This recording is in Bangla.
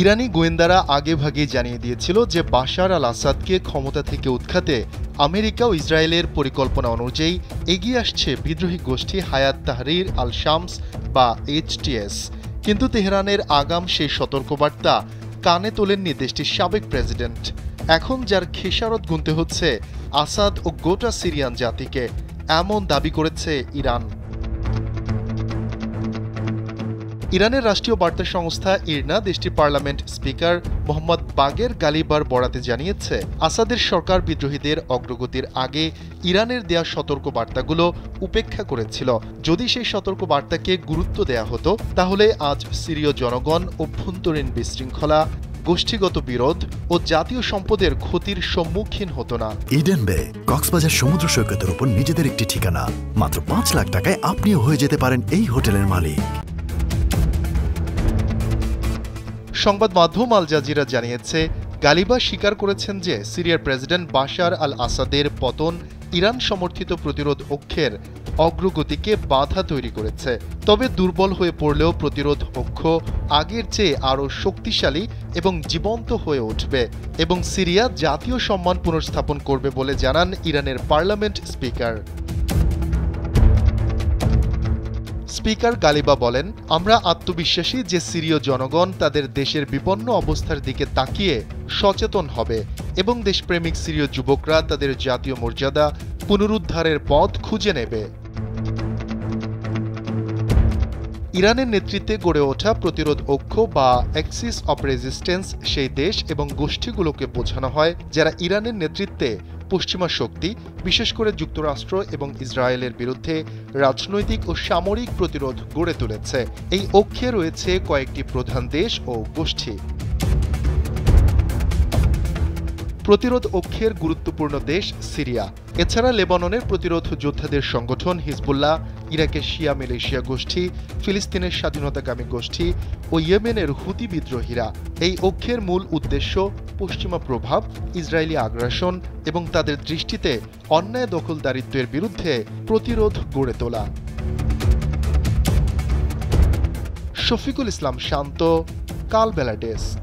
ইরানি গোয়েন্দারা আগেভাগেই জানিয়ে দিয়েছিল যে বাশার আল আসাদকে ক্ষমতা থেকে উৎখাতে আমেরিকা ও ইসরায়েলের পরিকল্পনা অনুযায়ী এগিয়ে আসছে বিদ্রোহী গোষ্ঠী হায়াত তাহরির আল শামস বা HTS। কিন্তু তেহরানের আগাম সেই সতর্কবার্তা কানে তোলেননি দেশটির সাবেক প্রেসিডেন্ট। এখন যার খেসারত গুনতে হচ্ছে আসাদ ও গোটা সিরিয়ান জাতিকে, এমন দাবি করেছে ইরান। ইরানের রাষ্ট্রীয় বার্তা সংস্থা ইরনা দেশটির পার্লামেন্ট স্পিকার মোহাম্মদ বাগের গালিবার বরাতে জানিয়েছে, আসাদের সরকার বিদ্রোহীদের অগ্রগতির আগে ইরানের দেয়া সতর্ক বার্তাগুলো উপেক্ষা করেছিল। যদি সেই সতর্ক বার্তাকে গুরুত্ব দেয়া হতো তাহলে আজ সিরীয় জনগণ অভ্যন্তরীণ বিশৃঙ্খলা, গোষ্ঠীগত বিরোধ ও জাতীয় সম্পদের ক্ষতির সম্মুখীন হতো না। ইডেন বে কক্সবাজার সমুদ্র সৈকতের উপর নিজেদের একটি ঠিকানা। মাত্র ৫ লাখ টাকায় আপনিও হয়ে যেতে পারেন এই হোটেলের মালিক। সংবাদ মাধ্যম আল জাজিরা জানিয়েছে, গালিবা স্বীকার করেছেন যে সিরিয়ার প্রেসিডেন্ট বাশার আল আসাদের পতন ইরান সমর্থিত প্রতিরোধ অক্ষের অগ্রগতিকে বাধা তৈরি করেছে। তবে দুর্বল হয়ে পড়লেও প্রতিরোধ অক্ষ আগের চেয়ে আরও শক্তিশালী এবং জীবন্ত হয়ে উঠবে এবং সিরিয়া জাতীয় সম্মান পুনর্স্থাপন করবে বলে জানান ইরানের পার্লামেন্ট স্পিকার। স্পিকার গালিবা বলেন, আমরা আত্মবিশ্বাসী যে সিরীয় জনগণ তাদের দেশের বিপন্ন অবস্থার দিকে তাকিয়ে সচেতন হবে এবং দেশপ্রেমিক সিরীয় যুবকরা তাদের জাতীয় মর্যাদা পুনরুদ্ধারের পথ খুঁজে নেবে। ইরানের নেতৃত্বে গড়ে ওঠা প্রতিরোধ অক্ষ বা অ্যাক্সিস অব রেজিস্ট্যান্স সেই দেশ এবং গোষ্ঠীগুলোকে বোঝানো হয় যারা ইরানের নেতৃত্বে পশ্চিমা শক্তি, বিশেষ করে যুক্তরাষ্ট্র এবং ইসরায়েলের বিরুদ্ধে রাজনৈতিক ও সামরিক প্রতিরোধ গড়ে তুলেছে। এই অক্ষে রয়েছে কয়েকটি প্রধান দেশ ও গোষ্ঠী। প্রতিরোধ অক্ষের গুরুত্বপূর্ণ দেশ সিরিয়া, এছাড়া লেবাননের প্রতিরোধ যোদ্ধাদের সংগঠন হিজবুল্লাহ, ইরাকের শিয়া মিলিশিয়া গোষ্ঠী, ফিলিস্তিনের স্বাধীনতাকামী গোষ্ঠী ও ইয়েমেনের হুতি বিদ্রোহীরা। এই অক্ষের মূল উদ্দেশ্য পশ্চিমা প্রভাব, ইসরায়েলি আগ্রাসন এবং তাদের দৃষ্টিতে অন্যায় দখলদারিত্বের বিরুদ্ধে প্রতিরোধ গড়ে তোলা। শফিকুল ইসলাম শান্ত, কালবেলা ডেস্ক।